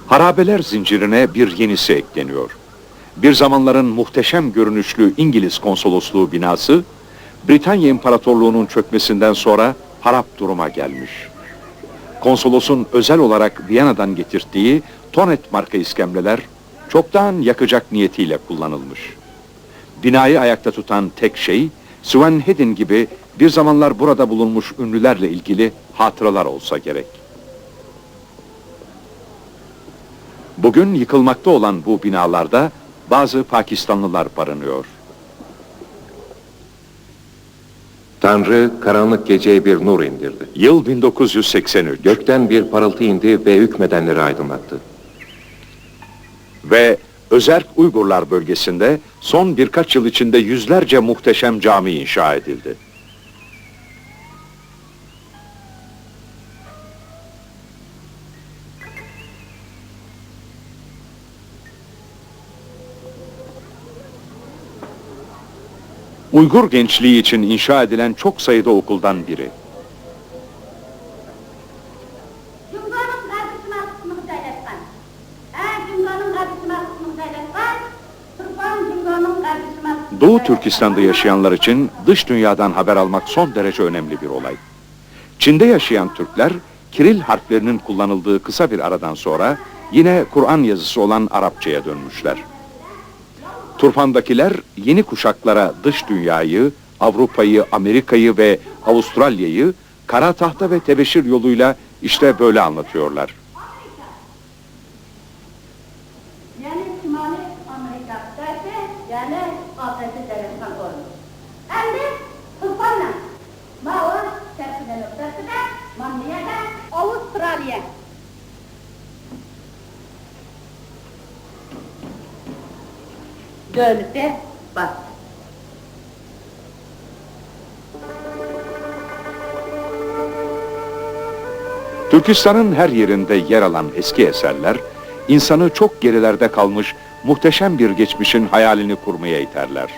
Harabeler zincirine bir yenisi ekleniyor. Bir zamanların muhteşem görünüşlü İngiliz konsolosluğu binası, Britanya İmparatorluğu'nun çökmesinden sonra harap duruma gelmiş. Konsolosun özel olarak Viyana'dan getirdiği Tonet marka iskemleler çoktan yakacak niyetiyle kullanılmış. Binayı ayakta tutan tek şey, Swanheden gibi bir zamanlar burada bulunmuş ünlülerle ilgili hatıralar olsa gerek. Bugün yıkılmakta olan bu binalarda bazı Pakistanlılar barınıyor. Tanrı karanlık geceye bir nur indirdi. Yıl 1983. Gökten bir parıltı indi ve hükmedenleri aydınlattı. Ve Özerk Uygurlar bölgesinde son birkaç yıl içinde yüzlerce muhteşem cami inşa edildi. Uygur gençliği için inşa edilen çok sayıda okuldan biri. Doğu Türkistan'da yaşayanlar için dış dünyadan haber almak son derece önemli bir olay. Çin'de yaşayan Türkler, Kiril harflerinin kullanıldığı kısa bir aradan sonra yine Kur'an yazısı olan Arapçaya dönmüşler. Turfan'dakiler yeni kuşaklara dış dünyayı, Avrupa'yı, Amerika'yı ve Avustralya'yı kara tahta ve tebeşir yoluyla işte böyle anlatıyorlar. Yani Şimali Amerika'daki yani Afrika tarafından olmuş. Hem de Turfan'la Mağla tersinden ötesinde Mamliya'da Avustralya. Dönüşte bak. Türkistan'ın her yerinde yer alan eski eserler, insanı çok gerilerde kalmış muhteşem bir geçmişin hayalini kurmaya iterler.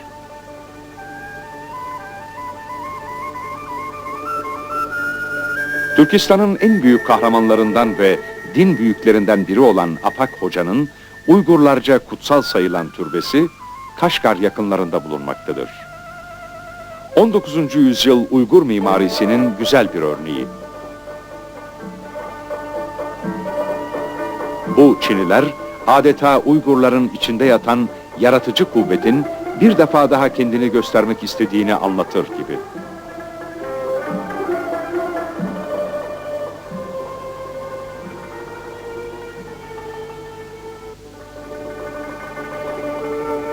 Türkistan'ın en büyük kahramanlarından ve din büyüklerinden biri olan Apak Hoca'nın Uygurlarca kutsal sayılan türbesi Kaşgar yakınlarında bulunmaktadır. 19. yüzyıl Uygur mimarisinin güzel bir örneği. Bu Çiniler adeta Uygurların içinde yatan yaratıcı kuvvetin bir defa daha kendini göstermek istediğini anlatır gibi.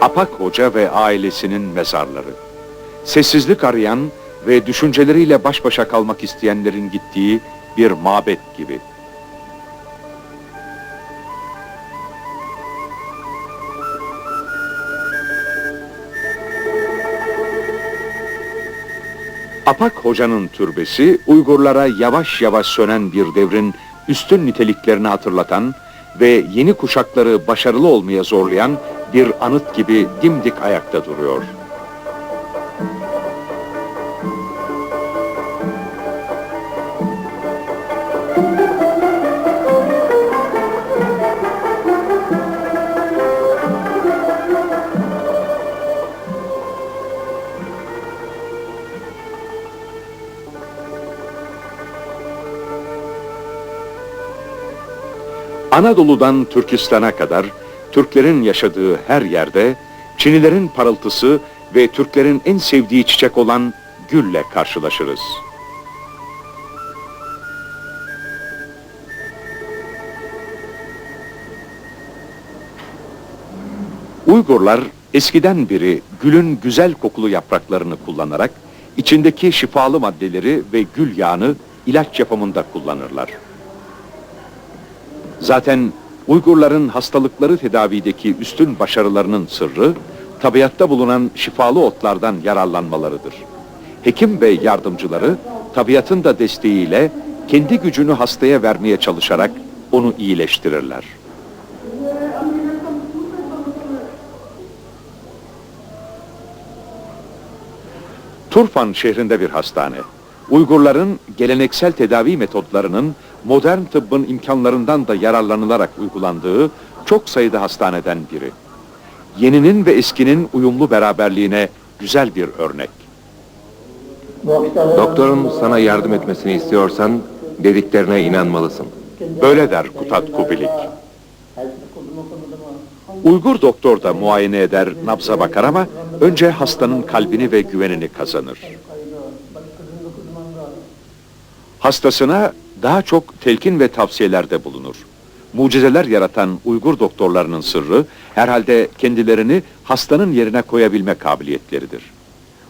Apak Hoca ve ailesinin mezarları. Sessizlik arayan ve düşünceleriyle baş başa kalmak isteyenlerin gittiği bir mabet gibi. Apak Hoca'nın türbesi, Uygurlara yavaş yavaş sönen bir devrin üstün niteliklerini hatırlatan ve yeni kuşakları başarılı olmaya zorlayan bir anıt gibi dimdik ayakta duruyor. Anadolu'dan Türkistan'a kadar Türklerin yaşadığı her yerde Çinilerin parıltısı ve Türklerin en sevdiği çiçek olan gülle karşılaşırız. Uygurlar eskiden beri gülün güzel kokulu yapraklarını kullanarak içindeki şifalı maddeleri ve gül yağını ilaç yapımında kullanırlar. Zaten Uygurların hastalıkları tedavideki üstün başarılarının sırrı, tabiatta bulunan şifalı otlardan yararlanmalarıdır. Hekim ve yardımcıları, tabiatın da desteğiyle kendi gücünü hastaya vermeye çalışarak onu iyileştirirler. Turfan şehrinde bir hastane. Uygurların geleneksel tedavi metotlarının modern tıbbın imkanlarından da yararlanılarak uygulandığı çok sayıda hastaneden biri. Yeninin ve eskinin uyumlu beraberliğine güzel bir örnek. Doktorun sana yardım etmesini istiyorsan dediklerine inanmalısın. Böyle der Kutat Kubilik. Uygur doktor da muayene eder, nabza bakar ama önce hastanın kalbini ve güvenini kazanır. Hastasına daha çok telkin ve tavsiyelerde bulunur. Mucizeler yaratan Uygur doktorlarının sırrı herhalde kendilerini hastanın yerine koyabilme kabiliyetleridir.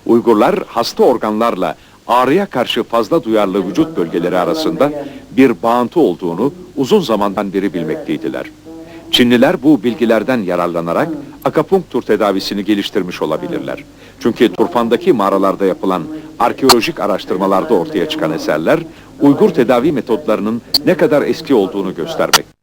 Uygurlar hasta organlarla ağrıya karşı fazla duyarlı vücut bölgeleri arasında bir bağıntı olduğunu uzun zamandan beri bilmekteydiler. Çinliler bu bilgilerden yararlanarak akupunktur tedavisini geliştirmiş olabilirler. Çünkü Turfan'daki mağaralarda yapılan arkeolojik araştırmalarda ortaya çıkan eserler Uygur tedavi metotlarının ne kadar eski olduğunu göstermektedir.